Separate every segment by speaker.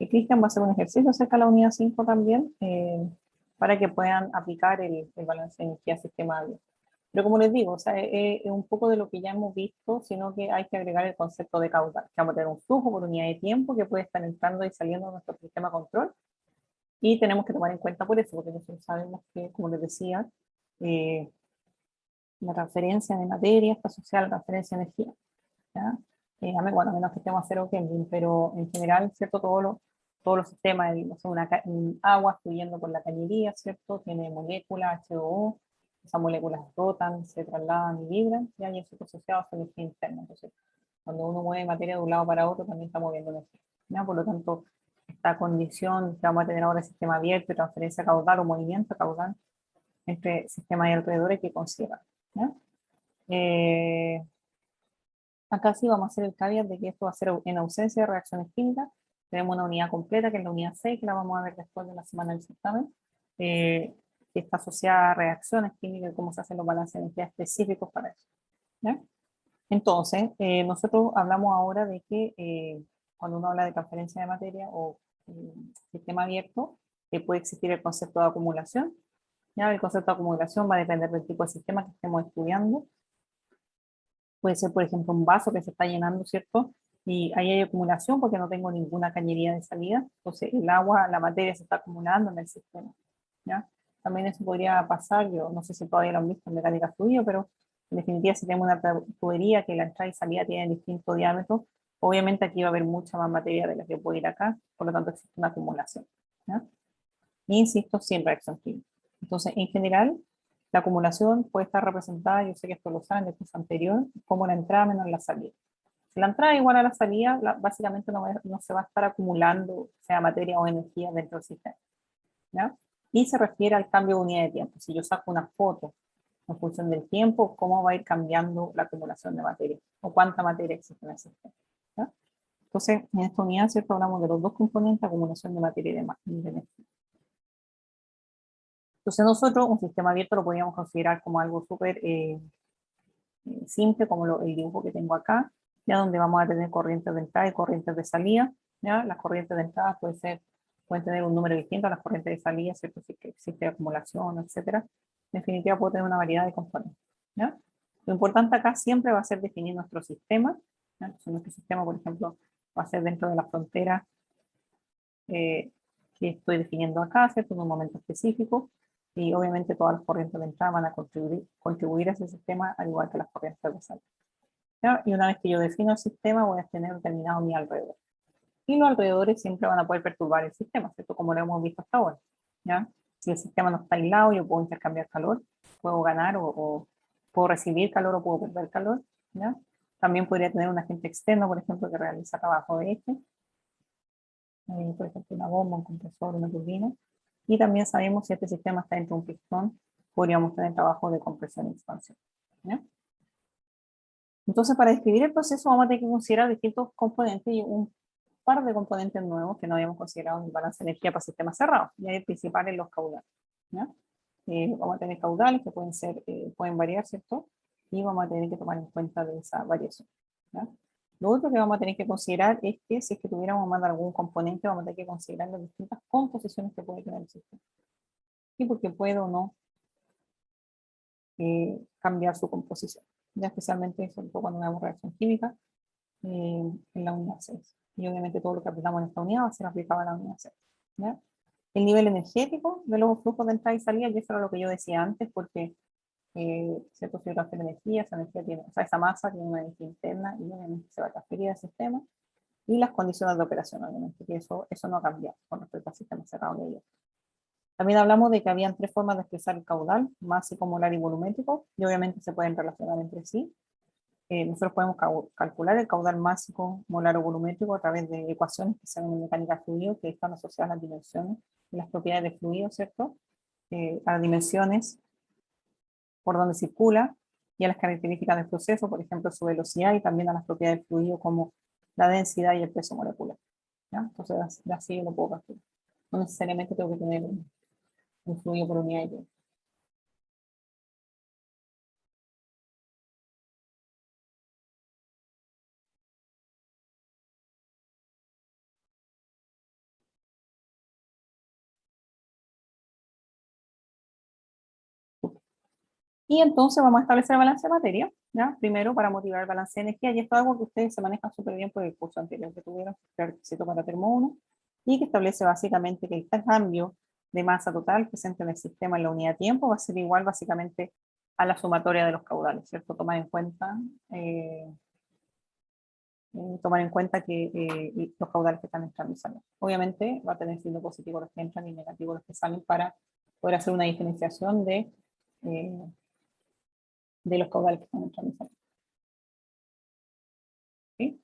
Speaker 1: Y Cristian va a hacer un ejercicio acerca de la unidad 5 también, para que puedan aplicar el balance de energía sistema abierto. Pero como les digo, o sea, es un poco de lo que ya hemos visto, sino que hay que agregar el concepto de caudal, que vamos a tener un flujo por unidad de tiempo que puede estar entrando y saliendo de nuestro sistema de control, y tenemos que tomar en cuenta por eso, porque nosotros sabemos que, como les decía, la transferencia de materia está asociada a la transferencia de energía, ¿ya? Bueno, a menos que estemos a cero Kelvin, pero en general, ¿cierto? Todos los sistemas, un agua fluyendo por la cañería, ¿cierto? Tiene moléculas H2O, esas moléculas rotan, se trasladan y vibran, y eso asociado a su energía interna. Entonces, cuando uno mueve materia de un lado para otro, también está moviendo energía, ¿ya? Por lo tanto, esta condición que vamos a tener ahora el sistema abierto y transferencia caudal o movimiento caudal entre sistema y alrededor hay que considerar, ¿ya? Acá sí vamos a hacer el caveat de que esto va a ser en ausencia de reacciones químicas. Tenemos una unidad completa, que es la unidad 6, que la vamos a ver después de la semana del certamen, que está asociada a reacciones químicas y cómo se hacen los balances de energía específicos para eso, ¿ya? Entonces, nosotros hablamos ahora de que cuando uno habla de transferencia de materia o sistema abierto, puede existir el concepto de acumulación, ¿ya? El concepto de acumulación va a depender del tipo de sistema que estemos estudiando. Puede ser, por ejemplo, un vaso que se está llenando, ¿cierto? Y ahí hay acumulación porque no tengo ninguna cañería de salida. Entonces, el agua, la materia se está acumulando en el sistema, ¿ya? También eso podría pasar, yo no sé si todavía lo han visto en mecánica fluida, pero en definitiva, si tenemos una tubería que la entrada y salida tienen distinto diámetro, obviamente aquí va a haber mucha más materia de la que puede ir acá, por lo tanto existe una acumulación, ¿ya? Y insisto, sin reacción química. Entonces, en general, la acumulación puede estar representada, yo sé que esto lo saben del curso anterior, como la entrada menos la salida. Si la entrada es igual a la salida, básicamente no se va a estar acumulando, sea materia o energía dentro del sistema, ¿ya? Y se refiere al cambio de unidad de tiempo. Si yo saco una foto en función del tiempo, cómo va a ir cambiando la acumulación de materia, o cuánta materia existe en el sistema, ¿ya? Entonces, en esta unidad, ¿cierto? Hablamos de los dos componentes, acumulación de materia y de energía. Entonces nosotros un sistema abierto lo podríamos considerar como algo súper simple, como el dibujo que tengo acá, ya donde vamos a tener corrientes de entrada y corrientes de salida, ¿ya? Las corrientes de entrada pueden tener un número distinto a las corrientes de salida, ¿cierto? Si existe acumulación, etcétera. En definitiva puede tener una variedad de componentes, ¿ya? Lo importante acá siempre va a ser definir nuestro sistema, ¿ya? Entonces nuestro sistema, por ejemplo, va a ser dentro de la frontera que estoy definiendo acá, ¿cierto? En un momento específico, y obviamente todas las corrientes de entrada van a contribuir a ese sistema, al igual que las corrientes de salida, ¿ya? Y una vez que yo defino el sistema, voy a tener determinado mi alrededor. Y los alrededores siempre van a poder perturbar el sistema, ¿cierto? Como lo hemos visto hasta ahora, ¿ya? Si el sistema no está aislado, yo puedo intercambiar calor, puedo ganar o puedo recibir calor o puedo perder calor, ¿ya? También podría tener un agente externo, por ejemplo, que realiza trabajo de este, por ejemplo, una bomba, un compresor, una turbina. Y también sabemos si este sistema está dentro de un pistón, podríamos tener trabajo de compresión y expansión, ¿ya? Entonces, para describir el proceso vamos a tener que considerar distintos componentes y un par de componentes nuevos que no habíamos considerado en el balance de energía para sistemas cerrados, y hay principales los caudales, ¿ya? Vamos a tener caudales que pueden variar, ¿cierto? Y vamos a tener que tomar en cuenta de esa variación, ¿ya? Lo otro que vamos a tener que considerar es que si es que tuviéramos más de algún componente, vamos a tener que considerar las distintas composiciones que puede tener el sistema. Y porque puede o no cambiar su composición, ya especialmente sobre todo cuando veamos reacción química en la unidad 6. Y obviamente todo lo que aplicamos en esta unidad va a ser aplicado en la unidad 6, ¿ya? El nivel energético de los flujos de entrada y salida, y eso era lo que yo decía antes, porque ¿cierto? Si yo transfiero energía, esa energía tiene, o sea, esa masa tiene una energía interna y obviamente se va a transferir al sistema, y las condiciones de operación, obviamente, que eso no ha cambiado con respecto al sistema cerrado de ellos. También hablamos de que habían tres formas de expresar el caudal, másico, molar y volumétrico, y obviamente se pueden relacionar entre sí. Nosotros podemos calcular el caudal másico, molar o volumétrico a través de ecuaciones que se ven en mecánica de fluido, que están asociadas a las dimensiones y las propiedades del fluido, ¿cierto? A las dimensiones por donde circula y a las características del proceso, por ejemplo, su velocidad, y también a las propiedades del fluido como la densidad y el peso molecular, ¿ya? Entonces, así yo lo puedo calcular. No necesariamente tengo que tener un fluido por unidad de tiempo. Y entonces vamos a establecer el balance de materia, ¿ya? Primero para motivar el balance de energía, y esto es algo que ustedes se manejan súper bien por el curso anterior que tuvieron, que es el requisito para termo 1, y que establece básicamente que el cambio de masa total presente en el sistema en la unidad de tiempo va a ser igual básicamente a la sumatoria de los caudales, ¿cierto? Tomar en cuenta que los caudales que están entrando y saliendo. Obviamente va a tener signo positivo los que entran y negativo los que salen para poder hacer una diferenciación de los caudales que están entrando y saliendo. ¿Sí?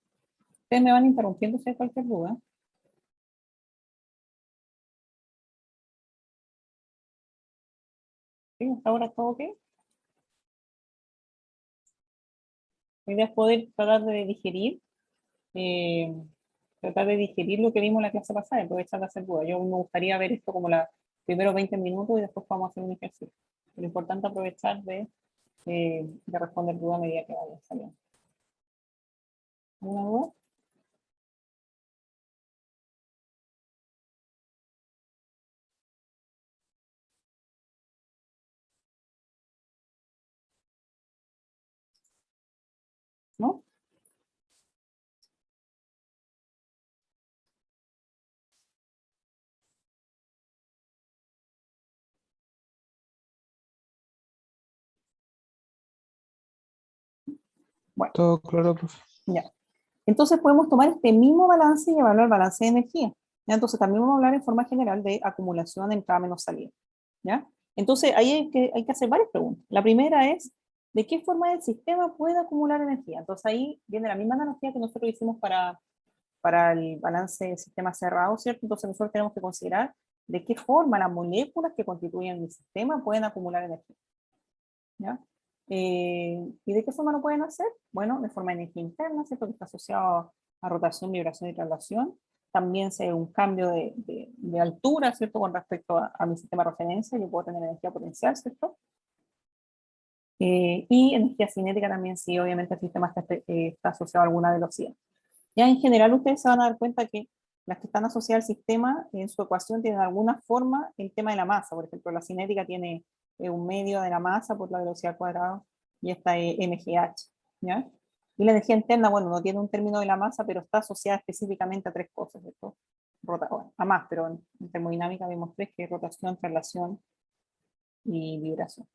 Speaker 1: Ustedes me van interrumpiendo si hay cualquier duda. ¿Sí? ¿Hasta ahora todo ok? La idea es poder eh, tratar de digerir lo que vimos en la clase pasada y aprovechar de hacer dudas. Yo me gustaría ver esto como los primeros 20 minutos y después vamos a hacer un ejercicio. Lo importante es aprovechar de responder dudas a medida que vaya saliendo. ¿Alguna duda? ¿No? Bueno,
Speaker 2: Todo claro, profe.
Speaker 1: ya. Entonces podemos tomar este mismo balance y evaluar el balance de energía. ¿Ya? Entonces también vamos a hablar en forma general de acumulación, entrada menos salida. ¿Ya? Entonces ahí hay que hacer varias preguntas. La primera es, ¿de qué forma el sistema puede acumular energía? Entonces ahí viene la misma analogía que nosotros hicimos para el balance del sistema cerrado, ¿cierto? Entonces nosotros tenemos que considerar de qué forma las moléculas que constituyen el sistema pueden acumular energía. ¿Ya? ¿Y de qué forma lo pueden hacer? Bueno, de forma de energía interna, ¿cierto? Que está asociado a rotación, vibración y traslación. También se un cambio de altura, ¿cierto? Con respecto a mi sistema de referencia, yo puedo tener energía potencial, ¿cierto? Y energía cinética también, sí, obviamente el sistema está asociado a alguna velocidad. Ya en general ustedes se van a dar cuenta que las que están asociadas al sistema en su ecuación tienen alguna forma el tema de la masa. Por ejemplo, la cinética tiene un medio de la masa por la velocidad al cuadrado y esta es mgh. ¿Ya? Y la energía interna, bueno, no tiene un término de la masa, pero está asociada específicamente a tres cosas, ¿cierto? Bueno, a más, pero en termodinámica vimos tres, que es rotación, traslación y vibración.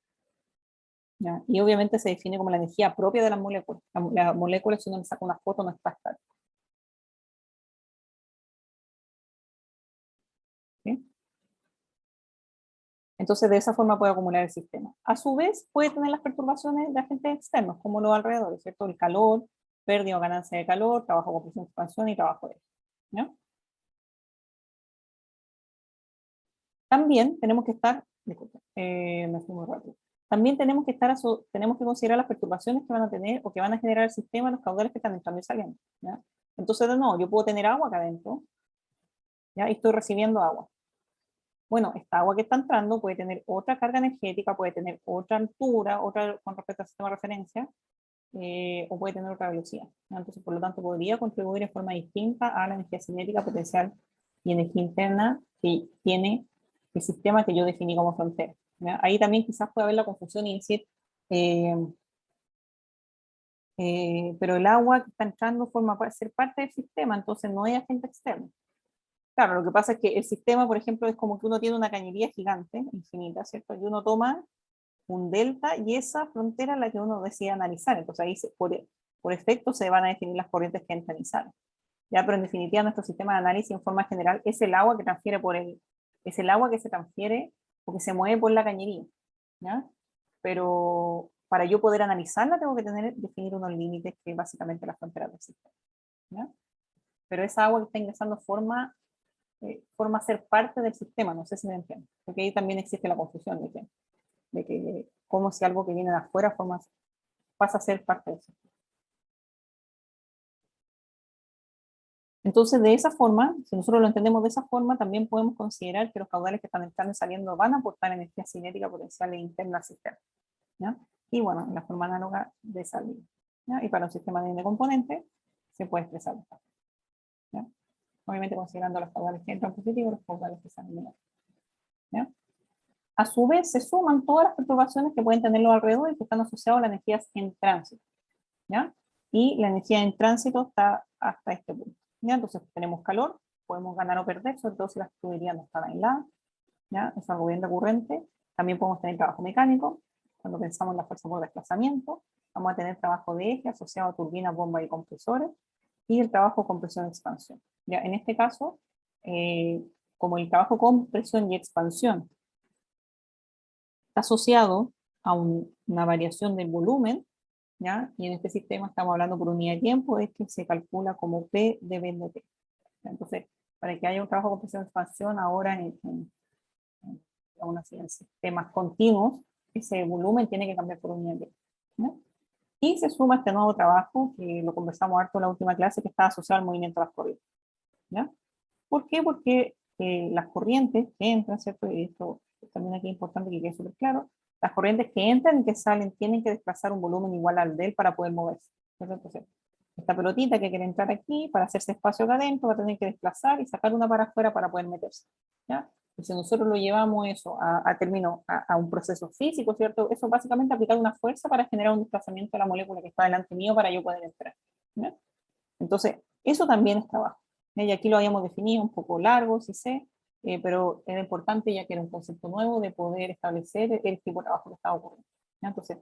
Speaker 1: ¿Ya? Y obviamente se define como la energía propia de las moléculas. Las moléculas, si uno le saca una foto, no está estática. ¿Sí? Entonces, de esa forma puede acumular el sistema. A su vez, puede tener las perturbaciones de agentes externos, como los alrededores, ¿cierto? El calor, pérdida o ganancia de calor, trabajo con presión, expansión y trabajo de ¿no? También tenemos que estar, disculpe, me fui muy rápido. También tenemos que considerar las perturbaciones que van a tener o que van a generar el sistema, los caudales que están entrando y saliendo. ¿Ya? Entonces, de nuevo, yo puedo tener agua acá adentro, ¿ya? Y estoy recibiendo agua. Bueno, esta agua que está entrando puede tener otra carga energética, puede tener otra altura, otra con respecto al sistema de referencia, o puede tener otra velocidad. ¿No? Entonces, por lo tanto, podría contribuir en forma distinta a la energía cinética potencial y energía interna que tiene el sistema que yo definí como frontera. ¿Ya? Ahí también quizás puede haber la confusión y decir, eh, pero el agua que está entrando forma ser parte del sistema, entonces no hay agente externo. Claro, lo que pasa es que el sistema, por ejemplo, es como que uno tiene una cañería gigante, infinita, ¿cierto? Y uno toma un delta y esa frontera es la que uno decide analizar. Entonces ahí por efecto se van a definir las corrientes que entran y salen. Ya, pero en definitiva nuestro sistema de análisis en forma general es el agua que transfiere es el agua que se transfiere o que se mueve por la cañería. ¿Ya? Pero para yo poder analizarla tengo que definir unos límites que es básicamente la frontera del sistema. ¿Ya? Pero esa agua que está ingresando forma ser parte del sistema, no sé si me entienden, porque ahí también existe la confusión de que como si algo que viene de afuera pasa a ser parte de eso. Entonces, de esa forma, si nosotros lo entendemos de esa forma, también podemos considerar que los caudales que están entrando y saliendo van a aportar energía cinética potencial e interna al sistema. ¿Ya? Y bueno, en la forma análoga de salida. ¿Ya? Y para un sistema de componentes se puede expresar. ¿Ya? Obviamente considerando los caudales que entran positivos y los caudales que salen negativos. ¿Ya? A su vez, se suman todas las perturbaciones que pueden tener los alrededores que están asociadas a las energías en tránsito, ¿ya? Y la energía en tránsito está hasta este punto, ¿ya? Entonces tenemos calor, podemos ganar o perder, sobre todo si las tuberías no están aisladas, ¿ya? Es algo bien recurrente. También podemos tener trabajo mecánico, cuando pensamos en la fuerza por desplazamiento, vamos a tener trabajo de eje asociado a turbinas, bombas y compresores, y el trabajo compresión-expansión. Ya, en este caso, como el trabajo compresión y expansión está asociado a una variación del volumen, ¿ya? Y en este sistema estamos hablando por unidad de tiempo, es que se calcula como P de B de T. Entonces, para que haya un trabajo de compresión-expansión ahora aún así, en sistemas continuos, ese volumen tiene que cambiar por unidad de tiempo, ¿no? Y se suma este nuevo trabajo, que lo conversamos harto en la última clase, que está asociado al movimiento de las corrientes, ¿ya? ¿Por qué? Porque las corrientes que entran, ¿cierto? Y esto también aquí es importante que quede súper claro, las corrientes que entran y que salen tienen que desplazar un volumen igual al de él para poder moverse, ¿cierto? Entonces, esta pelotita que quiere entrar aquí, para hacerse espacio acá adentro, va a tener que desplazar y sacar una para afuera para poder meterse, ¿ya? Y si nosotros lo llevamos eso a un proceso físico, ¿cierto? Eso básicamente aplicar una fuerza para generar un desplazamiento de la molécula que está delante mío para yo poder entrar, ¿ya? Entonces, eso también es trabajo. Y aquí lo habíamos definido un poco largo, sí sé, pero era importante ya que era un concepto nuevo de poder establecer el tipo de trabajo que estaba ocurriendo, ¿ya? Entonces,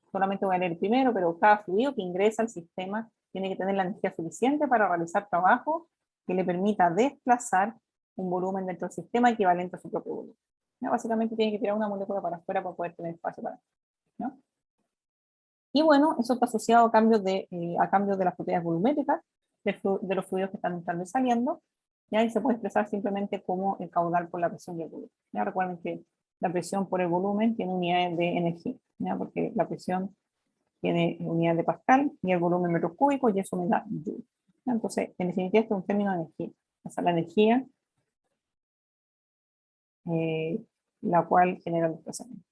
Speaker 1: solamente voy a leer el primero, pero cada fluido que ingresa al sistema tiene que tener la energía suficiente para realizar trabajo que le permita desplazar un volumen dentro del sistema equivalente a su propio volumen, ¿ya? Básicamente tiene que tirar una molécula para afuera para poder tener espacio para, ¿no? Y bueno, eso está asociado a cambios de las propiedades volumétricas de los fluidos que están entrando y saliendo, ¿ya? Y se puede expresar simplemente como el caudal por la presión y el volumen, ¿ya? Recuerden que la presión por el volumen tiene unidades de energía, ¿ya? Porque la presión tiene unidades de Pascal y el volumen metros cúbicos y eso me da Joule, ¿ya? Entonces, en definitiva, esto es un término de energía. O sea, la energía eh, la cual genera el desplazamiento.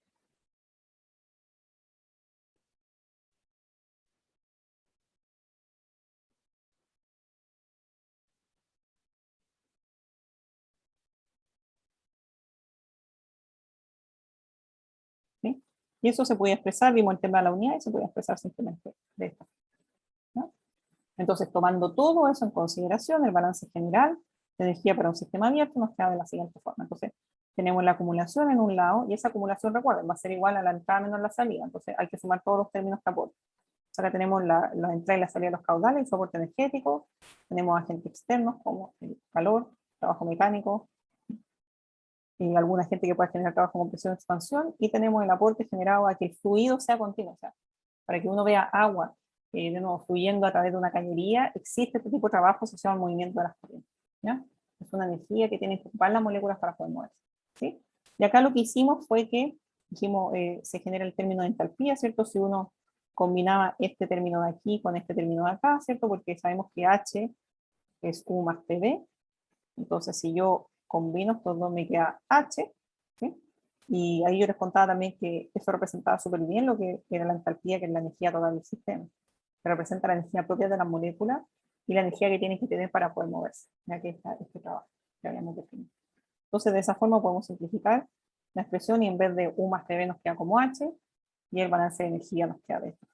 Speaker 1: ¿Sí? Y eso se puede expresar, vimos el tema de la unidad y se puede expresar simplemente de esta forma, ¿no? Entonces, tomando todo eso en consideración, el balance general de energía para un sistema abierto nos queda de la siguiente forma. Entonces, tenemos la acumulación en un lado, y esa acumulación, recuerden, va a ser igual a la entrada menos la salida. Entonces, hay que sumar todos los términos que aportan. Acá tenemos la entrada y la salida de los caudales, el soporte energético, tenemos agentes externos como el calor, trabajo mecánico, y alguna gente que pueda generar trabajo con presión de expansión, y tenemos el aporte generado a que el fluido sea continuo, o sea, para que uno vea agua, de nuevo, fluyendo a través de una cañería, existe este tipo de trabajo asociado al movimiento de las corrientes, ¿ya? Es una energía que tienen que ocupar las moléculas para poder moverse, ¿sí? Y acá lo que hicimos fue que, dijimos, se genera el término de entalpía, ¿cierto? Si uno combinaba este término de aquí con este término de acá, ¿cierto? Porque sabemos que H es U más PV, entonces si yo combino estos dos me queda H, ¿sí? Y ahí yo les contaba también que eso representaba súper bien lo que era la entalpía, que es la energía total del sistema, que representa la energía propia de la molécula y la energía que tiene que tener para poder moverse, ya que está este trabajo que habíamos definido. Entonces de esa forma podemos simplificar la expresión y en vez de U más PV nos queda como H y el balance de energía nos queda de esto.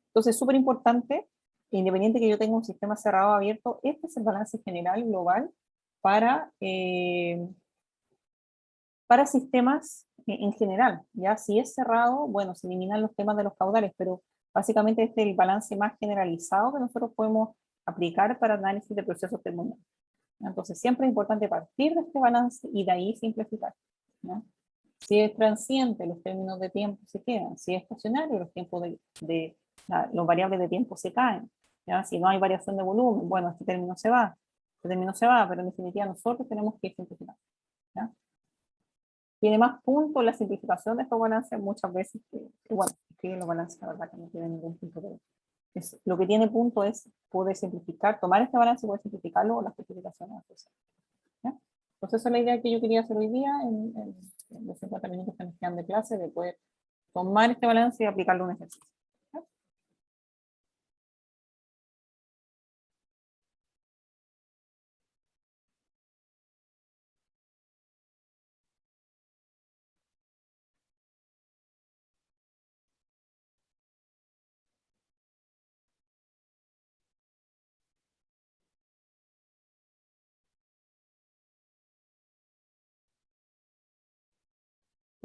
Speaker 1: Entonces, súper importante, independiente que yo tenga un sistema cerrado o abierto, este es el balance general global para, para sistemas en general. Ya si es cerrado, bueno, se eliminan los temas de los caudales, pero básicamente este es el balance más generalizado que nosotros podemos aplicar para análisis de procesos termodinámicos. Entonces, siempre es importante partir de este balance y de ahí simplificar, ¿no? Si es transiente, los términos de tiempo se quedan. Si es estacionario, los tiempos los variables de tiempo se caen, ¿ya? Si no hay variación de volumen, bueno, este término se va, pero en definitiva nosotros tenemos que simplificar, ¿ya? Tiene más puntos la simplificación de estos balances muchas veces que bueno, escribir los balances, la verdad que no tiene ningún punto, pero lo que tiene punto es poder simplificar, tomar este balance y poder simplificarlo o las simplificaciones asociadas, ¿ya? Entonces esa es la idea que yo quería hacer hoy día en los 50 minutos que nos quedan de clase, de poder tomar este balance y aplicarlo a un ejercicio.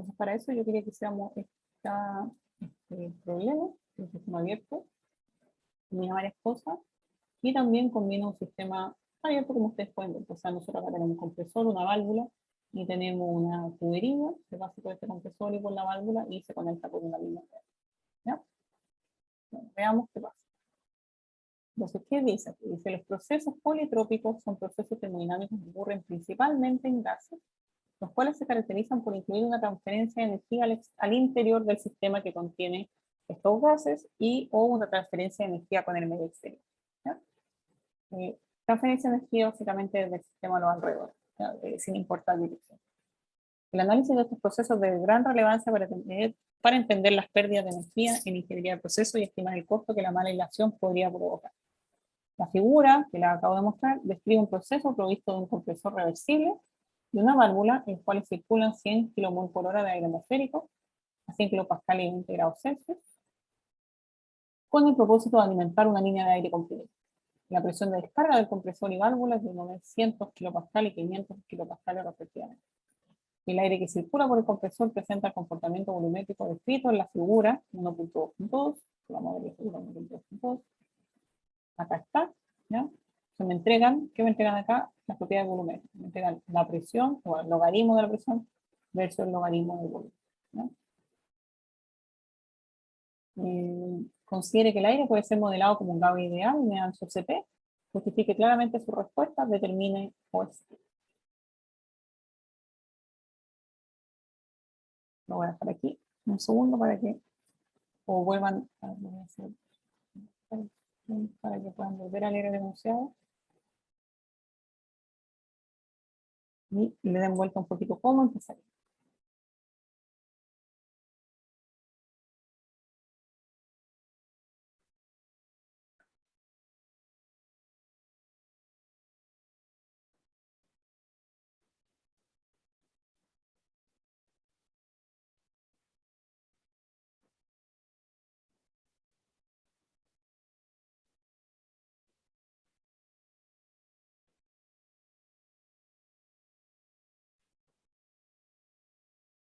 Speaker 1: Entonces, para eso yo quería que hiciéramos este problema, el sistema abierto, combina varias cosas, y también combina un sistema abierto como ustedes pueden ver. O sea, nosotros acá tenemos un compresor, una válvula, y tenemos una tubería que pasa por este compresor y por la válvula y se conecta con una línea. ¿Ya? Bueno, veamos qué pasa. Entonces, ¿qué dice? Aquí dice, los procesos politrópicos son procesos termodinámicos que ocurren principalmente en gases, los cuales se caracterizan por incluir una transferencia de energía al interior del sistema que contiene estos gases y o una transferencia de energía con el medio exterior. ¿Ya? Transferencia de energía básicamente desde el sistema a los alrededores, sin importar dirección. El análisis de estos procesos es de gran relevancia para entender las pérdidas de energía en ingeniería de procesos y estimar el costo que la mala aislación podría provocar. La figura que la acabo de mostrar describe un proceso provisto de un compresor reversible y una válvula en la cual circulan 100 kmol por hora de aire atmosférico a 100 kPa y 20 grados Celsius, con el propósito de alimentar una línea de aire comprimida. La presión de descarga del compresor y válvula es de 900 kPa y 500 kPa respectivamente. El aire que circula por el compresor presenta el comportamiento volumétrico descrito en la figura 1.2.2, vamos a ver la figura 1.2.2, acá está, ¿ya? Se me entregan, ¿qué me entregan acá? Las propiedades volumétricas, me entregan la presión, o el logaritmo de la presión, versus el logaritmo del volumen, ¿ya? Considere que el aire puede ser modelado como un gas ideal mediante su CP, justifique claramente su respuesta, determine OST. Lo voy a dejar aquí un segundo para que o vuelvan a hacer, para que puedan volver a leer el enunciado y le den vuelta un poquito cómo empezar.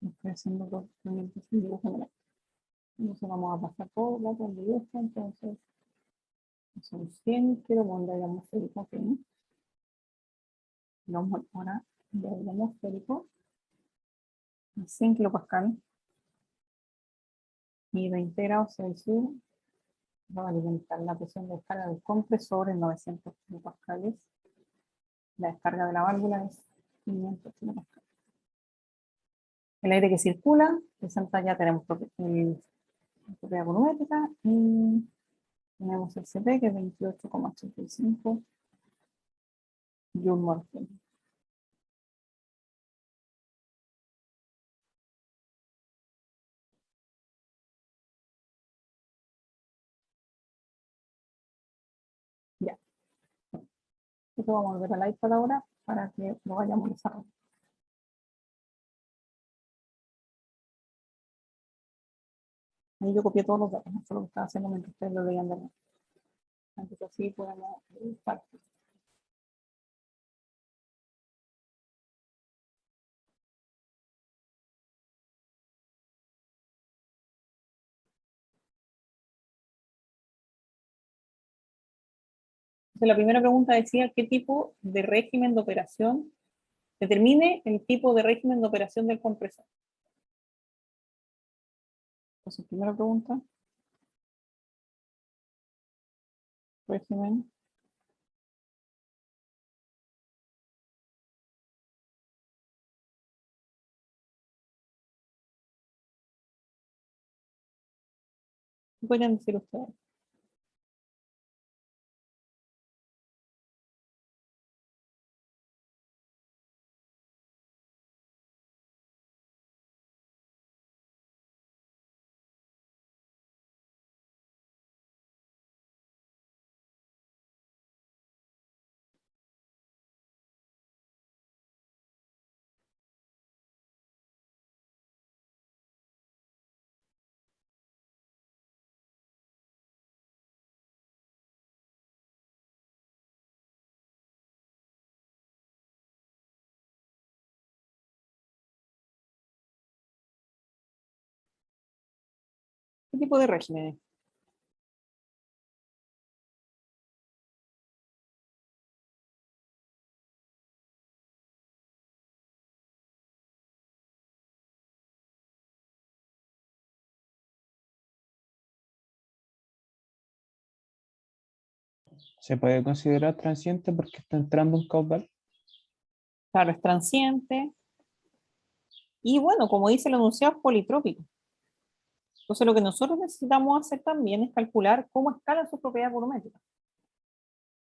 Speaker 1: Estoy haciendo dos documentos en dibujo general. Entonces vamos a pasar por la de dibujo, entonces son 100 kilogramos de aire atmosférico, ¿ok? Vamos ahora de aire atmosférico a 100 kilopascal y 20 grados Celsius va a alimentar la presión de descarga del compresor en 900 kilopascales. La descarga de la válvula es 500 kilopascales. El aire que circula, presenta ya tenemos propiedad volumétrica y tenemos el CP que es 28,85 Joule/Kelvin. Ya, esto vamos a volver al iPad ahora para que lo vayamos desarrollando. Ahí yo copié todos los datos, no solo lo que estaba haciendo mientras ustedes lo veían de nuevo. Entonces así podemos partir. Entonces, la primera pregunta decía, ¿qué tipo de régimen de operación determine el tipo de régimen de operación del compresor? Entonces, primera pregunta, régimen. ¿Qué podrían decir ustedes? tipo de regímenes.
Speaker 2: ¿Se puede considerar transiente porque está entrando un caudal?
Speaker 1: Claro, es transiente. Y bueno, como dice el enunciado, es politrópico. Entonces, lo que nosotros necesitamos hacer también es calcular cómo escalan sus propiedades volumétricas.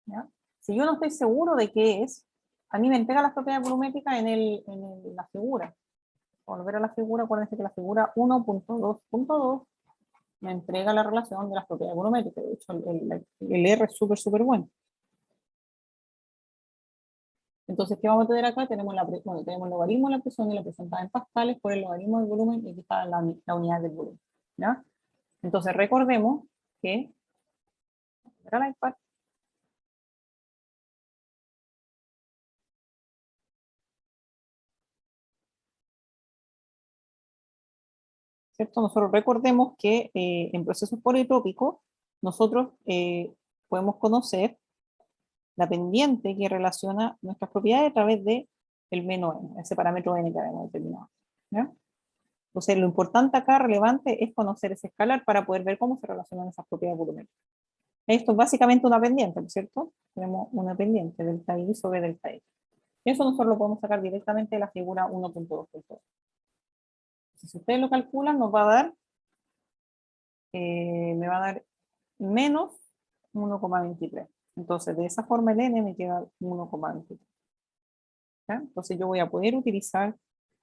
Speaker 1: ¿Ya? Si yo no estoy seguro de qué es, a mí me entrega las propiedades volumétricas en la figura. Volver a la figura, acuérdense que la figura 1.2.2 me entrega la relación de las propiedades volumétricas. De hecho, el R es súper, súper bueno. Entonces, ¿qué vamos a tener acá? Tenemos, bueno, tenemos el logaritmo de la presión y la presión está en pascales por el logaritmo del volumen y aquí está la unidad del volumen. ¿Ya? Entonces, recordemos que, era la iPad, ¿cierto? Nosotros recordemos que en procesos politrópicos nosotros podemos conocer la pendiente que relaciona nuestras propiedades a través de el menos n, ese parámetro n que habíamos determinado. ¿Ya? Entonces, lo importante acá, relevante, es conocer ese escalar para poder ver cómo se relacionan esas propiedades volumétricas. Esto es básicamente una pendiente, ¿no es cierto? Tenemos una pendiente, delta I sobre delta X. Eso nosotros lo podemos sacar directamente de la figura 1.2.2. Si ustedes lo calculan, nos va a dar, me va a dar menos 1,23. Entonces, de esa forma el n me queda 1,23. Entonces, yo voy a poder utilizar,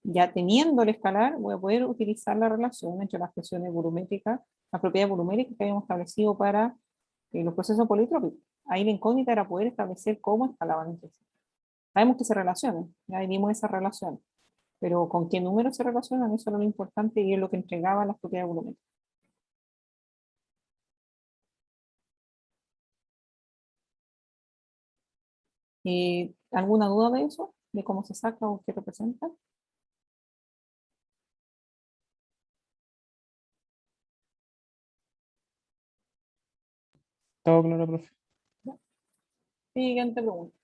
Speaker 1: ya teniendo el escalar, voy a poder utilizar la relación entre las presiones volumétricas, las propiedades volumétricas que habíamos establecido para los procesos politrópicos. Ahí la incógnita era poder establecer cómo escalaban entre sí. Sabemos que se relacionan, ya vimos esa relación, pero con qué número se relacionan, eso era lo importante y es lo que entregaba las propiedades volumétricas. ¿Alguna duda de eso? ¿De cómo se saca o qué representa?
Speaker 2: Todo claro, profe.
Speaker 1: Siguiente pregunta.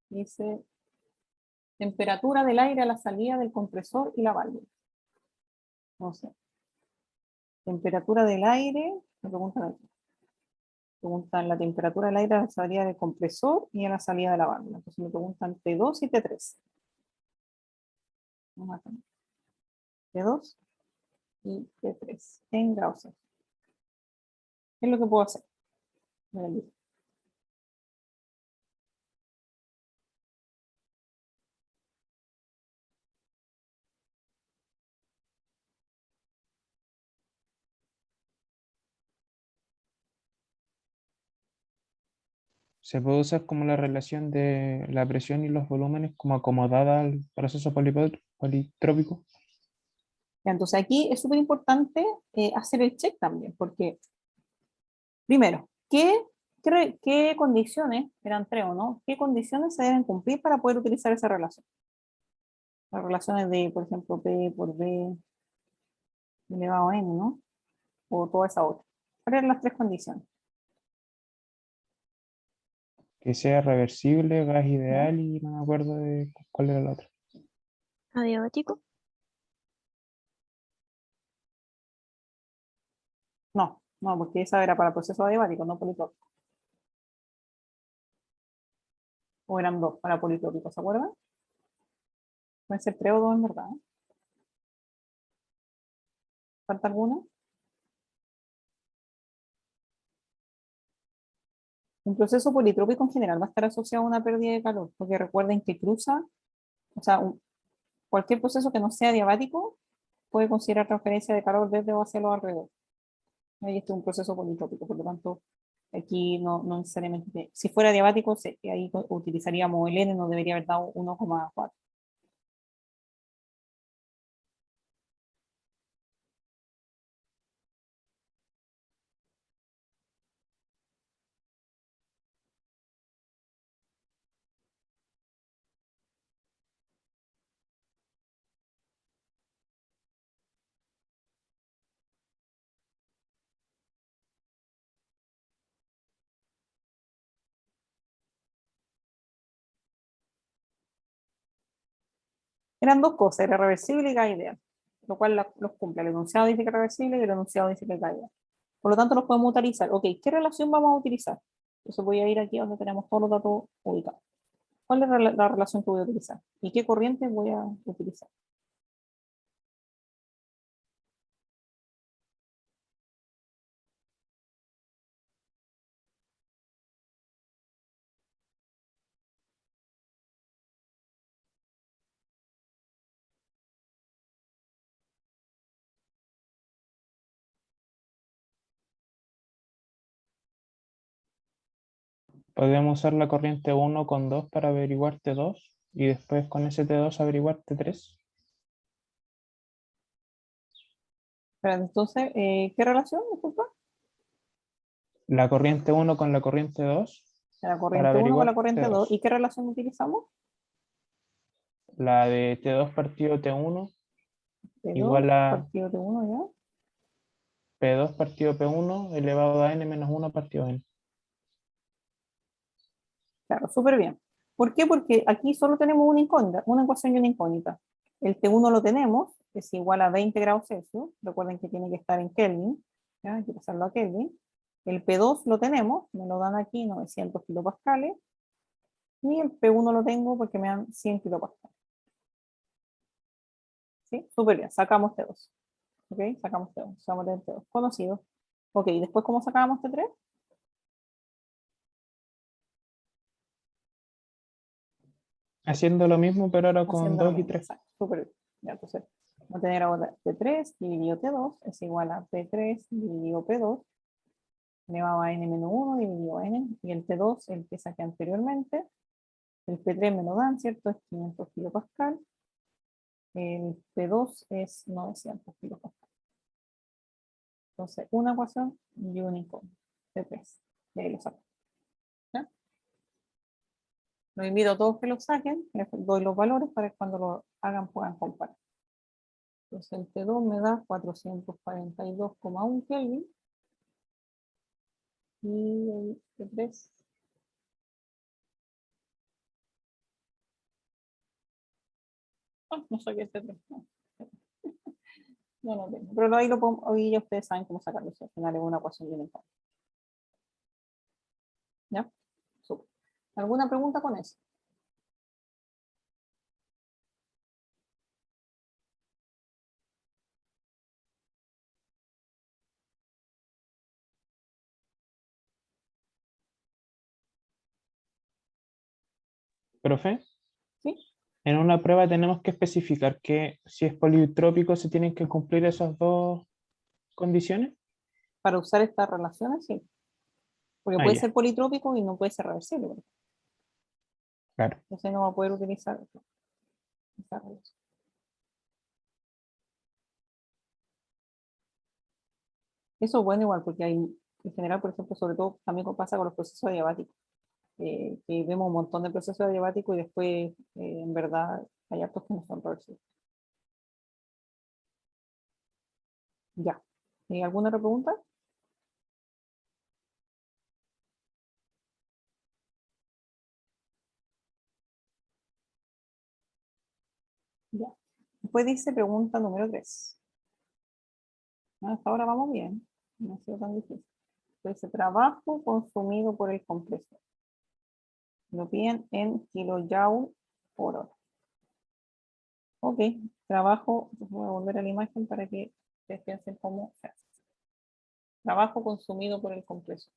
Speaker 1: Dice, temperatura del aire a la salida del compresor y la válvula. No sé. Temperatura del aire, me preguntan aquí. Preguntan la temperatura del aire a la salida del compresor y a la salida de la válvula. Entonces me preguntan T2 y T3. T2 y T3 en grados Celsius. ¿Qué es lo que puedo hacer?
Speaker 2: Se puede usar como la relación de la presión y los volúmenes como acomodada al proceso politrópico.
Speaker 1: Entonces aquí es súper importante hacer el check también, porque primero, ¿qué condiciones, eran tres o no? ¿Qué condiciones se deben cumplir para poder utilizar esa relación? Las relaciones de, por ejemplo, P por B elevado a N, ¿no? O toda esa otra. ¿Cuáles eran las tres condiciones?
Speaker 2: Que sea reversible, gas
Speaker 1: ¿No?
Speaker 2: ideal y no me acuerdo de cuál era la otra.
Speaker 3: Adiabático.
Speaker 1: No, no, porque esa era para procesos adiabáticos, no politrópicos. O eran dos para politrópicos, ¿se acuerdan? Pueden ser tres o dos en verdad. ¿Falta alguna? Un proceso politrópico en general va a estar asociado a una pérdida de calor, porque recuerden que cruza, o sea, cualquier proceso que no sea diabático puede considerar transferencia de calor desde o hacia los alrededores. Ahí este es un proceso politrópico, por lo tanto, aquí no necesariamente, si fuera diabático, ahí utilizaríamos el N, nos debería haber dado 1,4. Eran dos cosas, era reversible y Gaussian, lo cual los cumple. El enunciado dice que es reversible y el enunciado dice que es Gaussian. Por lo tanto, los podemos utilizar. Ok, ¿qué relación vamos a utilizar? Entonces voy a ir aquí donde tenemos todos los datos ubicados. ¿Cuál es la relación que voy a utilizar? ¿Y qué corriente voy a utilizar?
Speaker 2: Podríamos usar la corriente 1 con 2 para averiguar T2 y después con ese T2 averiguar T3.
Speaker 1: Pero entonces, ¿qué relación? Disculpa.
Speaker 2: La corriente 1 con la corriente 2
Speaker 1: La
Speaker 2: para
Speaker 1: corriente 1 con la
Speaker 2: averiguar
Speaker 1: corriente 2. ¿Y
Speaker 2: T2.
Speaker 1: qué relación utilizamos?
Speaker 2: La de T2 partido T1
Speaker 1: P2
Speaker 2: igual a
Speaker 1: partido de 1 ya.
Speaker 2: P2 partido P1 elevado a n menos 1 partido n.
Speaker 1: Claro, súper bien. ¿Por qué? Porque aquí solo tenemos una incógnita, una ecuación y una incógnita. El T1 lo tenemos, es igual a 20 grados Celsius. Recuerden que tiene que estar en Kelvin. ¿Ya? Hay que pasarlo a Kelvin. El P2 lo tenemos, me lo dan aquí 900 kilopascales. Y el P1 lo tengo porque me dan 100 kilopascales. ¿Sí? Súper bien, sacamos T2. ¿Ok? Sacamos T2, vamos a tener T2 conocido. Ok, después, ¿cómo sacábamos T3?
Speaker 2: Haciendo lo mismo, pero ahora con
Speaker 1: Haciendo lo
Speaker 2: 2 y
Speaker 1: mismo,
Speaker 2: 3.
Speaker 1: exacto, súper bien. Ya, entonces, vamos a tener ahora T3 dividido T2 es igual a P3 dividido P2 elevado a n-1 dividido n, y el T2, el que saqué anteriormente, el P3 me lo dan, ¿cierto? Es 500 kilopascal, el P2 es 900 kilopascal. Entonces, una ecuación y un incógnito, T3, y ahí lo saco. ¿Ya? Los invito a todos que lo saquen, les doy los valores para que cuando lo hagan puedan comparar. Entonces el T2 me da 442,1 Kelvin y el T3 no sé qué es T3, no lo tengo, pero ahí, ahí ya ustedes saben cómo sacarlo, si al final es una ecuación bien entonces. ¿Ya? Súper. ¿Alguna pregunta con eso?
Speaker 2: Profe,
Speaker 1: ¿Sí?
Speaker 2: en una prueba tenemos que especificar que si es politrópico se tienen que cumplir esas dos condiciones.
Speaker 1: Para usar estas relaciones, sí. Porque
Speaker 2: Ah,
Speaker 1: puede
Speaker 2: ya,
Speaker 1: ser politrópico y no puede ser reversible.
Speaker 2: claro.
Speaker 1: Entonces no va a poder utilizar esta relación. Eso es bueno igual, porque hay, en general, por ejemplo, sobre todo también pasa con los procesos adiabáticos. Que vemos un montón de procesos adiabáticos y después, en verdad, hay actos que no son reversibles. Ya. ¿Alguna otra pregunta? Ya. Después dice pregunta número 3. Hasta ahora vamos bien. No ha sido tan difícil. Dice trabajo consumido por el compresor. Lo piden en kilojoule por hora. Ok. Trabajo, voy a volver a la imagen para que ustedes piensen cómo se hace. Trabajo consumido por el compresor.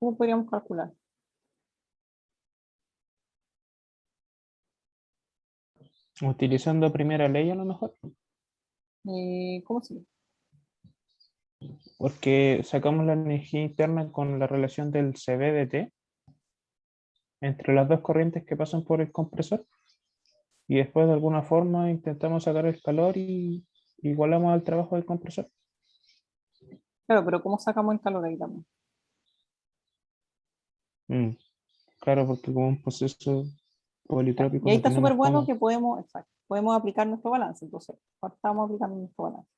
Speaker 1: ¿Cómo podríamos calcular?
Speaker 2: Utilizando primera ley a lo mejor,
Speaker 1: ¿Cómo se llama?
Speaker 2: porque sacamos la energía interna con la relación del CB/T entre las dos corrientes que pasan por el compresor y después de alguna forma intentamos sacar el calor y igualamos al trabajo del compresor.
Speaker 1: Claro, pero ¿cómo sacamos el calor ahí también?
Speaker 2: Mm, claro, porque como un proceso
Speaker 1: Claro.
Speaker 2: politrópico
Speaker 1: Y ahí
Speaker 2: no
Speaker 1: está súper
Speaker 2: tenemos
Speaker 1: bueno
Speaker 2: cómo.
Speaker 1: que podemos, exacto, podemos aplicar nuestro balance. Entonces, estamos aplicando nuestro balance.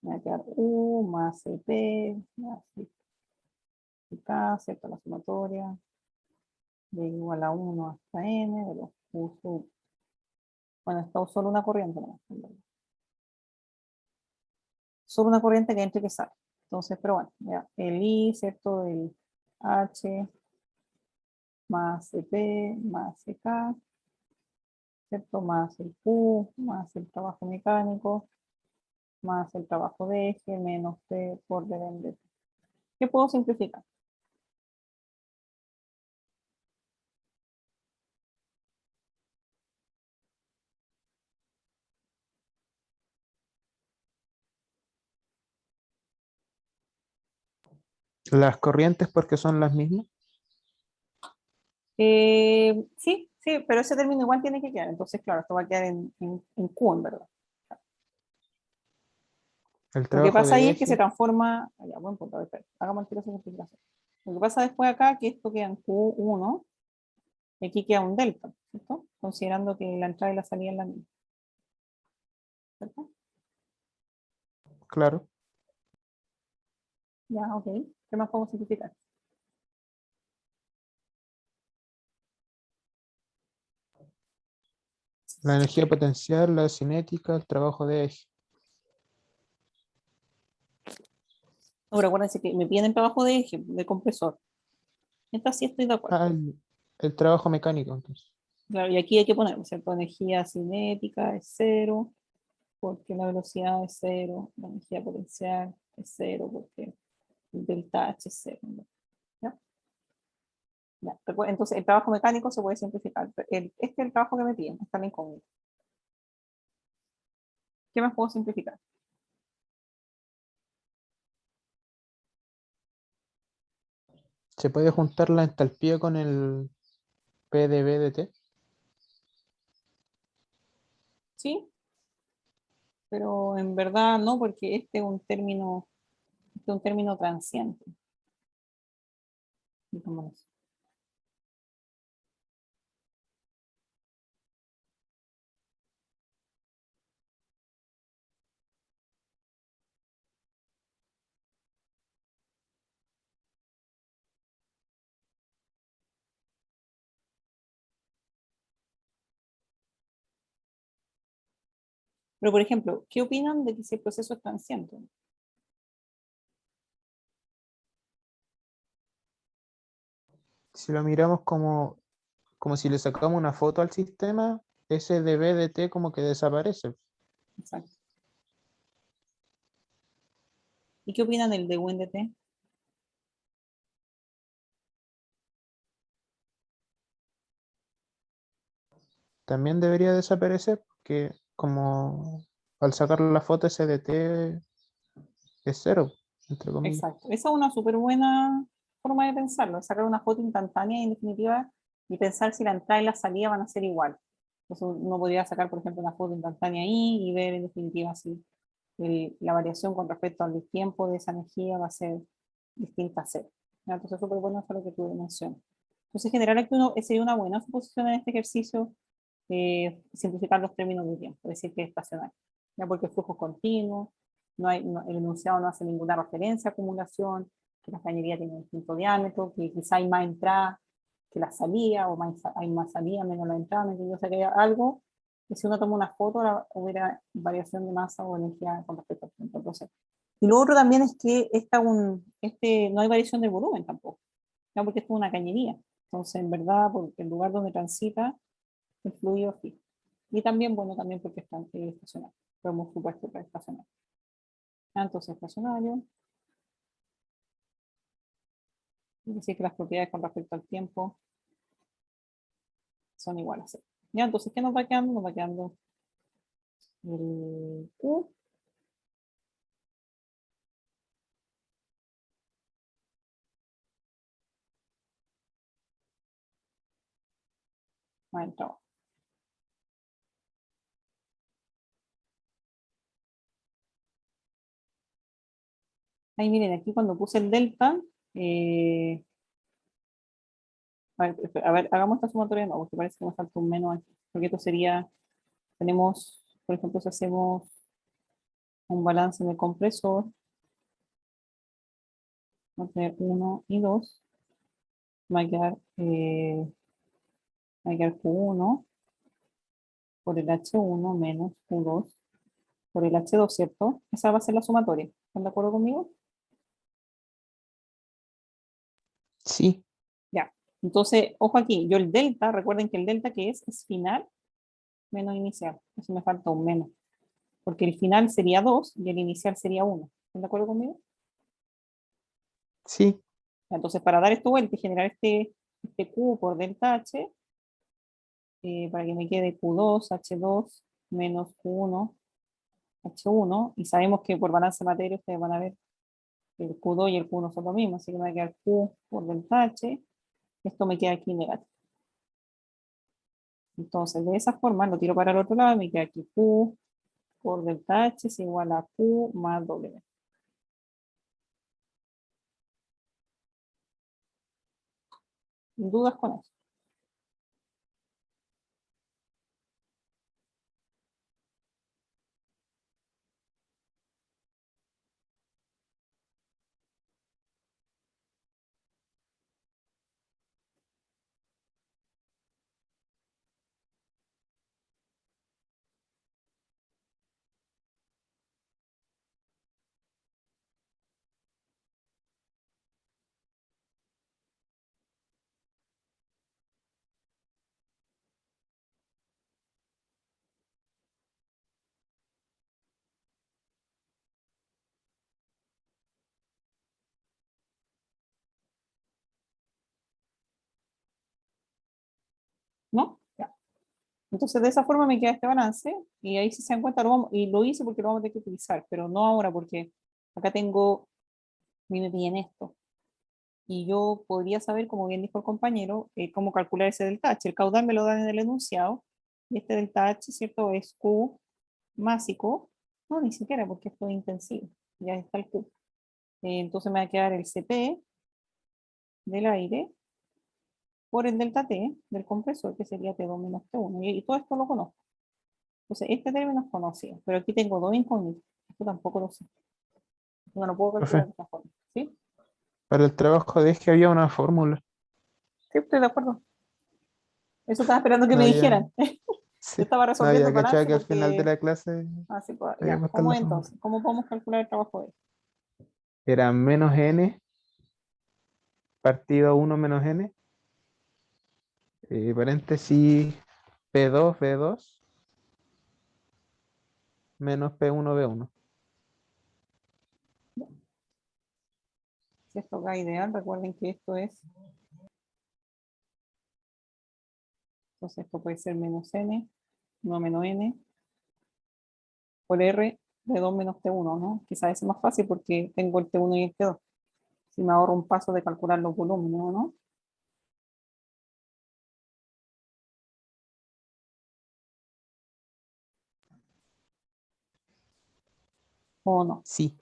Speaker 1: Me va a quedar U más CP, más K, ¿cierto? La sumatoria de igual a 1 hasta N de los U sub. Bueno, está solo una corriente, ¿no? Solo una corriente que entra y que sale. Entonces, pero bueno, ya, el I, ¿cierto? El H más CP más CK, ¿cierto? Más el Q, más el trabajo mecánico, más el trabajo de eje, menos T por deben de T. ¿Qué puedo simplificar?
Speaker 2: Las corrientes porque son las mismas.
Speaker 1: Sí, sí, pero ese término igual tiene que quedar. Entonces, claro, esto va a quedar en Q, en verdad.
Speaker 2: El
Speaker 1: Lo que
Speaker 2: trabajo
Speaker 1: pasa ahí
Speaker 2: de
Speaker 1: es que se
Speaker 2: eje,
Speaker 1: transforma, ya, buen punto, a ver, espera, hagamos el tiro de simplificación. Lo que pasa después acá, que esto queda en Q1, y aquí queda un delta, ¿cierto? Considerando que la entrada y la salida es la misma, ¿cierto?
Speaker 2: claro.
Speaker 1: Ya, ok. ¿Qué más podemos simplificar?
Speaker 2: La energía potencial, la cinética, el trabajo de eje.
Speaker 1: No, pero acuérdense que me piden trabajo de eje, de compresor. Esta sí estoy de acuerdo.
Speaker 2: Ah, el trabajo mecánico, entonces.
Speaker 1: Claro, y aquí hay que poner, ¿cierto? Energía cinética es cero, porque la velocidad es cero, la energía potencial es cero, porque el delta H es cero, ¿no? ¿Ya? Ya. Entonces, el trabajo mecánico se puede simplificar. Este es el trabajo que me piden, está la incógnita. ¿Qué más puedo simplificar?
Speaker 2: ¿Se puede juntar la entalpía con el PdV de T?
Speaker 1: Sí, pero en verdad no, porque este es un término transiente. Digámoslo. Pero, por ejemplo, ¿qué opinan de que si el proceso es transiente?
Speaker 2: Si lo miramos como si le sacamos una foto al sistema, ese dB de T como que desaparece.
Speaker 1: Exacto. ¿Y qué opinan del de UNDT?
Speaker 2: También debería desaparecer porque como al sacar la foto ese de T es cero, entre comillas.
Speaker 1: Exacto. Esa es una súper buena forma de pensarlo, sacar una foto instantánea y en definitiva y pensar si la entrada y la salida van a ser igual. Entonces uno podría sacar, por ejemplo, una foto instantánea ahí y ver en definitiva si la variación con respecto al tiempo de esa energía va a ser distinta a cero. ¿Ya? Entonces, súper bueno eso es lo que tú mencionas. Entonces, en general, aquí sería una buena suposición en este ejercicio simplificar los términos de tiempo, es decir, que es estacionario, ¿ya? Porque el flujo es continuo, el enunciado no hace ninguna referencia a acumulación, que la cañería tiene un distinto diámetro, que quizá hay más entrada que la salida, o hay más salida, menos la entrada, o sea que hay algo que si uno toma una foto hubiera variación de masa o energía con respecto al tiempo. Entonces, y lo otro también es que no hay variación del volumen tampoco, ¿no? Porque esto es una cañería. Entonces, en verdad, por el lugar donde transita, el fluido fijo. Y también, bueno, también porque está estacionario. Pero hemos supuesto que es estacionario. Entonces, estacionario. Es decir, que las propiedades con respecto al tiempo son iguales a cero. Ya, entonces, ¿qué nos va quedando? Nos va quedando el Q. Ahí está. Ahí miren, aquí cuando puse el delta, a ver, hagamos esta sumatoria de nuevo, porque parece que nos falta un menos aquí. Porque esto sería, tenemos, por ejemplo, si hacemos un balance en el compresor, vamos a tener 1 y 2, va a quedar, Q1 por el H1 menos Q2 por el H2, ¿cierto? Esa va a ser la sumatoria. ¿Están de acuerdo conmigo?
Speaker 2: Sí,
Speaker 1: Ya. Entonces, ojo aquí, yo el delta, recuerden que el delta que es final menos inicial. Eso me falta un menos. Porque el final sería 2 y el inicial sería 1. ¿Están de acuerdo conmigo?
Speaker 2: sí.
Speaker 1: Entonces, para dar esto vuelta y generar este Q por delta H, para que me quede Q2, H2 menos Q1, H1, y sabemos que por balance de materia ustedes van a ver que el Q2 y el Q1 son lo mismo, así que me va a quedar Q por delta H, esto me queda aquí negativo. Entonces, de esa forma, lo tiro para el otro lado, me queda aquí Q por delta H es igual a Q más W. ¿Dudas con eso? ¿No? Ya. Entonces, de esa forma me queda este balance, y ahí si se dan cuenta, y lo hice porque lo vamos a tener que utilizar, pero no ahora porque acá tengo, me piden esto. Y yo podría saber, como bien dijo el compañero, cómo calcular ese delta H. El caudal me lo dan en el enunciado, y este delta H, ¿cierto? Es Q másico, no, ni siquiera, porque esto es intensivo, ya está el Q. Entonces me va a quedar el CP del aire por el delta T del compresor, que sería T2 menos T1, y todo esto lo conozco. Entonces, este término es conocido, pero aquí tengo dos incógnitas, esto tampoco lo sé, no lo puedo calcular
Speaker 2: Profe,
Speaker 1: de esta forma, ¿sí?
Speaker 2: para el trabajo de eje había una fórmula.
Speaker 1: Sí, estoy de acuerdo. Eso estaba esperando que
Speaker 2: No
Speaker 1: me
Speaker 2: había,
Speaker 1: dijeran. Yo
Speaker 2: sí,
Speaker 1: estaba
Speaker 2: no
Speaker 1: resolviendo
Speaker 2: había
Speaker 1: el
Speaker 2: cachado
Speaker 1: balance
Speaker 2: que al final de
Speaker 1: porque,
Speaker 2: la clase
Speaker 1: así pues,
Speaker 2: había
Speaker 1: ya,
Speaker 2: puesto
Speaker 1: ¿cómo
Speaker 2: la
Speaker 1: es
Speaker 2: fórmula.
Speaker 1: entonces? ¿Cómo podemos calcular el trabajo de él?
Speaker 2: Era menos n partido 1 menos n, paréntesis P2 V2 menos P1 V1.
Speaker 1: Si esto acá ideal, recuerden que esto es, entonces esto puede ser menos n, no menos n, por r de 2 menos T1, ¿no? Quizás es más fácil porque tengo el T1 y el T2. Si me ahorro un paso de calcular los volúmenes, ¿no? ¿O no?
Speaker 2: Sí,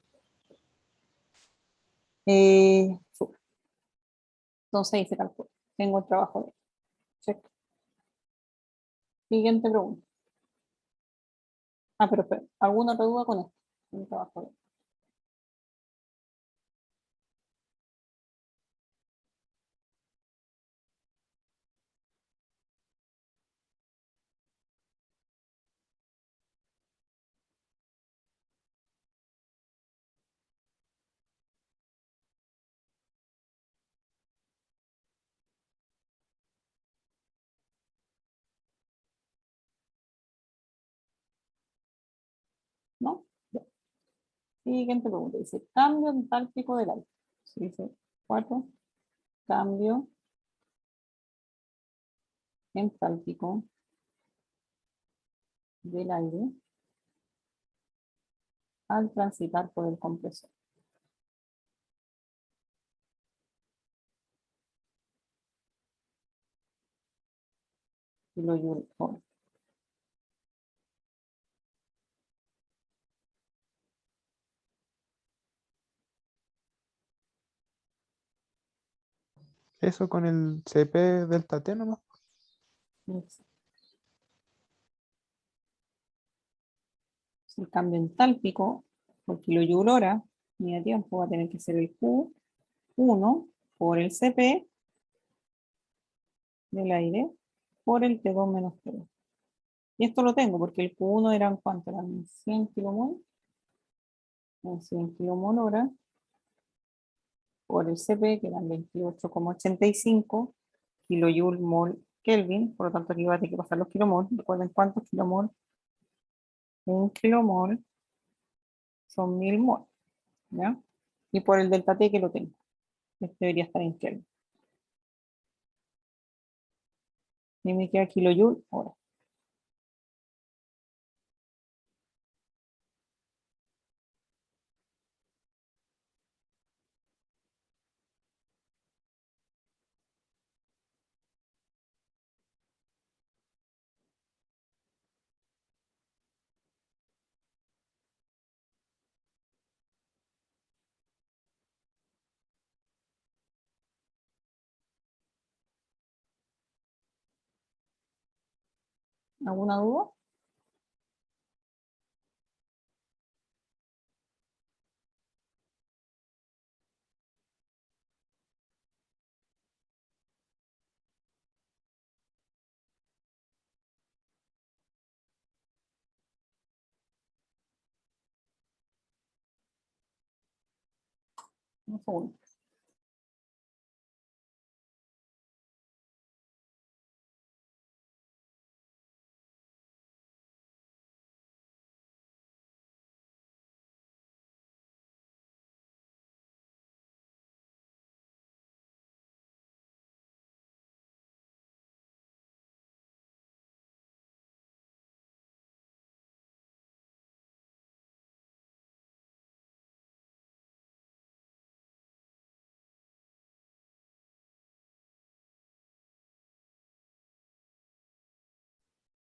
Speaker 1: Súper. Entonces ahí se calcula. Tengo el trabajo de él. Check. Siguiente pregunta. Ah, pero espera, ¿alguna otra duda con esto? El trabajo de él. ¿No? Ya. Siguiente pregunta. Dice, cambio entálpico del aire. Se dice 4, cambio entálpico del aire al transitar por el compresor. Kilojoule hora.
Speaker 2: Eso con el CP delta T nomás.
Speaker 1: El cambio entálpico por kilojoule hora, unidad de tiempo, va a tener que ser el Q1 por el CP del aire por el T2 menos T2. Y esto lo tengo porque el Q1 eran, ¿cuánto? Eran 100 kilomol. 100 kilomol hora por el CP, que eran 28,85 kilojoule mol Kelvin. Por lo tanto, aquí va a tener que pasar los kilomol. Recuerden cuántos kilomol. Un kilomol son 1000 mol. ¿Ya? Y por el delta T que lo tengo. Este debería estar en Kelvin. Y me queda kilojoule hora. ¿Alguna duda? Un segundo.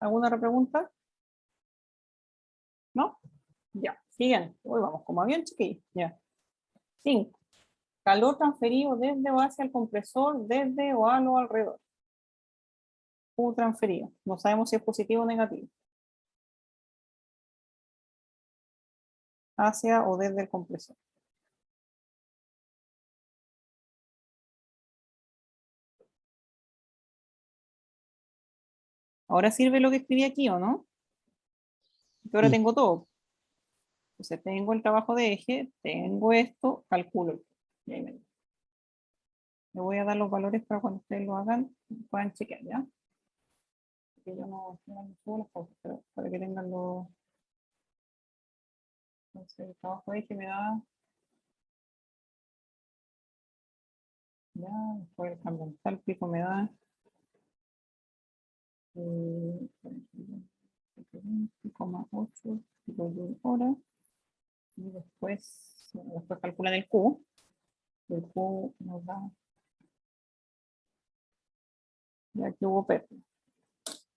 Speaker 1: ¿Alguna otra pregunta? ¿No? Ya, siguiente. Hoy vamos como avión, chiquillos. Ya. 5. Calor transferido desde o hacia el compresor, desde o a lo alrededor. Q transferido. No sabemos si es positivo o negativo. Hacia o desde el compresor. Ahora sirve lo que escribí aquí, ¿o no? Yo ahora
Speaker 2: Sí.
Speaker 1: tengo todo. Entonces tengo el trabajo de eje, tengo esto, calculo. Y ahí le voy a dar los valores para cuando ustedes lo hagan, puedan chequear, ¿ya? Que yo no subo las cosas, pero para que tengan los... Entonces el trabajo de eje me da... Ya, después el cambio entálpico me da... 20,8 kilojoule hora. Y después, después calculan el Q. El Q nos da... Ya que hubo pérdida.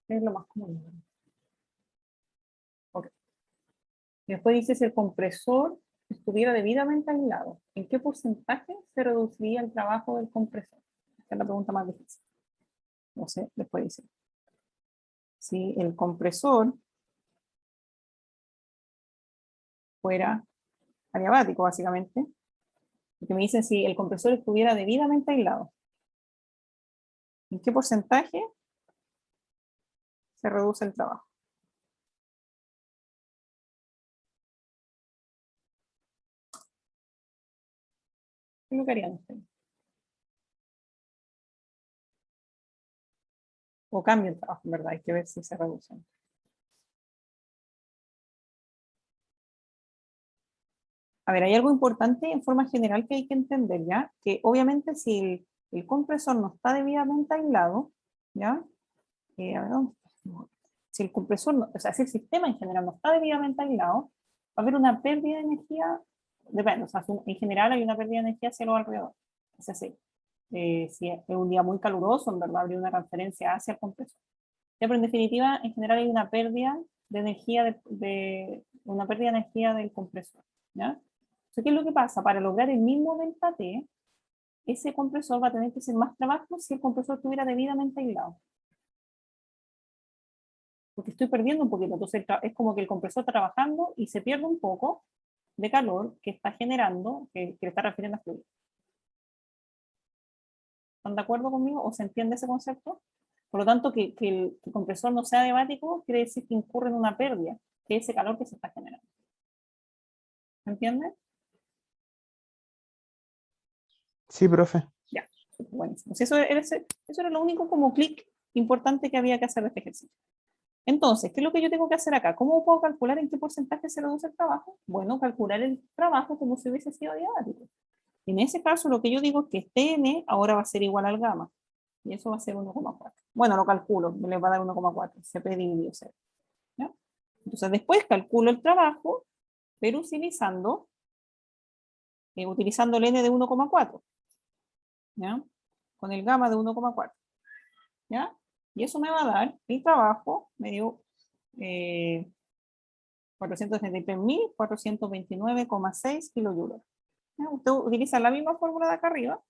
Speaker 1: Es lo más común. Okay. Después dice si el compresor estuviera debidamente aislado, ¿en qué porcentaje se reduciría el trabajo del compresor? Esta es la pregunta más difícil. No sé, después dice. Si el compresor fuera adiabático, básicamente, porque me dicen si el compresor estuviera debidamente aislado, ¿en qué porcentaje se reduce el trabajo? ¿Qué es lo que harían ustedes? O cambia el trabajo, en verdad, hay que ver si se reducen. A ver, hay algo importante en forma general que hay que entender, ¿ya? Que obviamente si el compresor no está debidamente aislado, ¿ya? A ver, ¿dónde está? Si el compresor, no, o sea, si el sistema en general no está debidamente aislado, a haber una pérdida de energía, depende, o sea, en general hay una pérdida de energía hacia los alrededores. Es decir, si es un día muy caluroso, en verdad habría una transferencia hacia el compresor. Ya, pero en definitiva, en general hay una pérdida de energía, una pérdida de energía del compresor. ¿Ya? Entonces, ¿qué es lo que pasa? Para lograr el mismo delta T, ese compresor va a tener que hacer más trabajo si el compresor estuviera debidamente aislado. Porque estoy perdiendo un poquito, entonces es como que el compresor está trabajando y se pierde un poco de calor que está generando, que le está refiriendo a fluido. ¿Están de acuerdo conmigo? ¿O se entiende ese concepto? Por lo tanto, que el compresor no sea adiabático quiere decir que incurre en una pérdida, que es ese calor que se está generando. ¿Se entiende?
Speaker 2: Sí, profe.
Speaker 1: Ya, buenísimo. Eso era lo único como clic importante que había que hacer de este ejercicio. Entonces, ¿qué es lo que yo tengo que hacer acá? ¿Cómo puedo calcular en qué porcentaje se reduce el trabajo? Bueno, calcular el trabajo como si hubiese sido adiabático. En ese caso, lo que yo digo es que este n ahora va a ser igual al gamma. Y eso va a ser 1,4. Bueno, lo calculo, me le va a dar 1,4. CP dividido 0. ¿Ya? Entonces, después calculo el trabajo, pero utilizando el n de 1,4. ¿Ya? Con el gamma de 1,4. ¿Ya? Y eso me va a dar el trabajo, me dio 433.429,6 kilojoules. Usted utiliza la misma fórmula de acá arriba,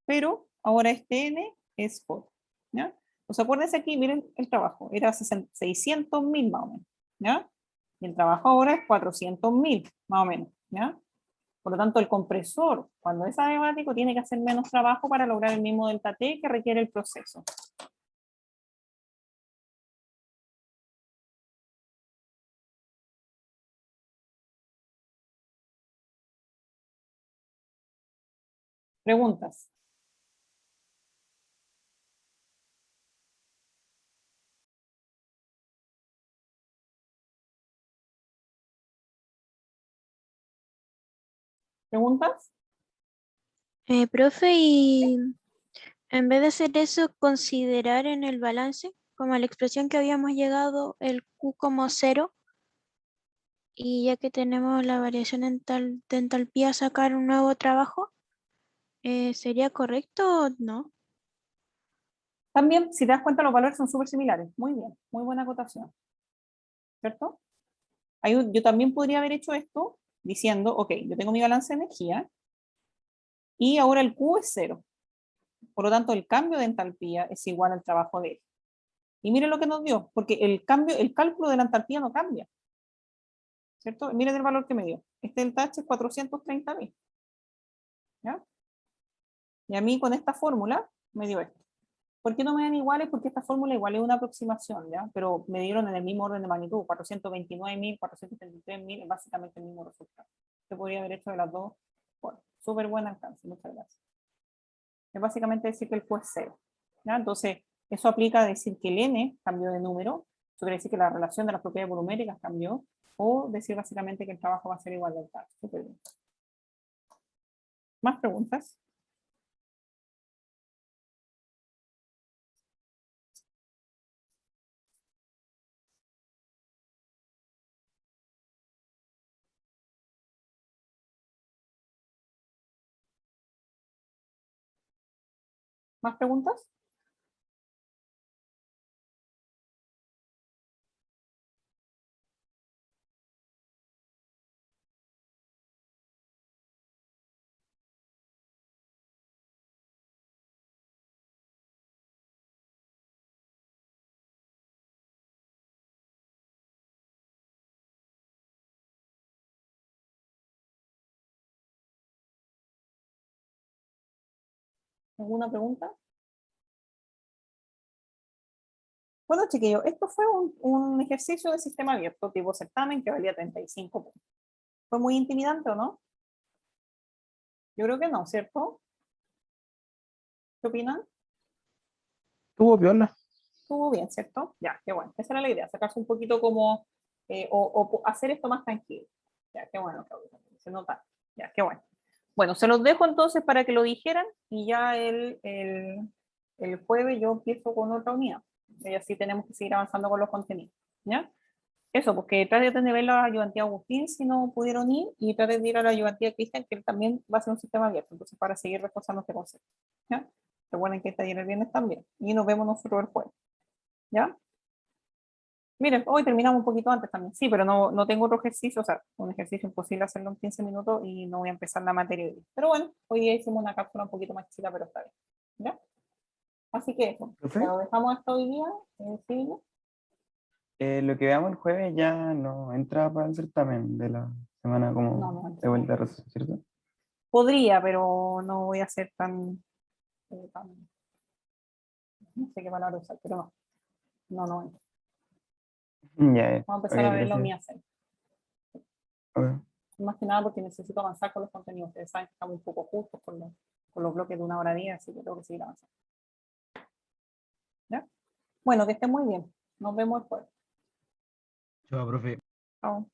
Speaker 1: pero ahora este n es por. ¿Ya? Pues acuérdense aquí, miren el trabajo, era 600.000 más o menos. ¿Ya? Y el trabajo ahora es 400.000 más o menos. ¿Ya? Por lo tanto, el compresor, cuando es adiabático, tiene que hacer menos trabajo para lograr el mismo delta T que requiere el proceso. Preguntas. ¿Preguntas?
Speaker 3: Profe, y en vez de hacer eso, considerar en el balance, como la expresión que habíamos llegado, el Q como 0, y ya que tenemos la variación de entalpía, sacar un nuevo trabajo, ¿sería correcto o no?
Speaker 1: También, si te das cuenta, los valores son súper similares. Muy bien, muy buena acotación. ¿Cierto? Yo también podría haber hecho esto diciendo, ok, yo tengo mi balance de energía y ahora el Q es 0. Por lo tanto, el cambio de entalpía es igual al trabajo de él. Y miren lo que nos dio, porque el cálculo de la entalpía no cambia. ¿Cierto? Miren el valor que me dio. Este delta H es 430.000. ¿Ya? Y a mí con esta fórmula me dio esto. ¿Por qué no me dan iguales? Porque esta fórmula igual es una aproximación, ¿ya? Pero me dieron en el mismo orden de magnitud, 429.000, 433.000, es básicamente el mismo resultado. Se podría haber hecho de las dos formas. Súper buen alcance, muchas gracias. Es básicamente decir que el Q es 0. ¿Ya? Entonces, eso aplica a decir que el n cambió de número, eso quiere decir que la relación de las propiedades voluméricas cambió, o decir básicamente que el trabajo va a ser igual al tal. Súper bien. ¿Más preguntas? ¿Más preguntas? ¿Alguna pregunta? Bueno, chiquillos, esto fue un ejercicio de sistema abierto tipo certamen que valía 35 puntos. ¿Fue muy intimidante o no? Yo creo que no, ¿cierto? ¿Qué opinan?
Speaker 2: Tuvo piola.
Speaker 1: Estuvo bien, ¿cierto? Ya, qué bueno. Esa era la idea, sacarse un poquito como, o hacer esto más tranquilo. Ya, qué bueno, Claudia, se nota. Ya, qué bueno. Bueno, se los dejo entonces para que lo dijeran y ya el jueves yo empiezo con otra unidad. Y así tenemos que seguir avanzando con los contenidos. ¿Ya? eso, porque trate de ver la ayudantía Agustín si no pudieron ir, y trate de ir a la ayudantía Cristian, que él también va a ser un sistema abierto, entonces para seguir reforzando este concepto. ¿Ya? Recuerden que está ayer el viernes también, y nos vemos nosotros el jueves. ¿Ya? Miren, hoy terminamos un poquito antes también, sí, pero no tengo otro ejercicio, o sea, un ejercicio imposible hacerlo en 15 minutos y no voy a empezar la materia hoy. Pero bueno, hoy día hicimos una cápsula un poquito más chica, pero está bien. ¿Ya? Así que eso,
Speaker 4: ¿Profe?
Speaker 1: ya lo dejamos hasta hoy día. Sí, ¿no?
Speaker 4: Lo que veamos el jueves ya no entra para el certamen de la semana como
Speaker 1: No,
Speaker 4: de vuelta a receso, ¿cierto?
Speaker 1: podría, pero no voy a ser tan, no sé qué palabra usar, pero no.
Speaker 4: Ya,
Speaker 1: Vamos a empezar
Speaker 4: ok,
Speaker 1: a ver la
Speaker 4: gracias.
Speaker 1: UNIACEN.
Speaker 4: Ok.
Speaker 1: Más que nada porque necesito avanzar con los contenidos. Ustedes saben que estamos un poco justos con los bloques de 1 hora 10, así que tengo que seguir avanzando. ¿Ya? Bueno, que estén muy bien. Nos vemos después.
Speaker 5: Chao, profe.
Speaker 1: Chao.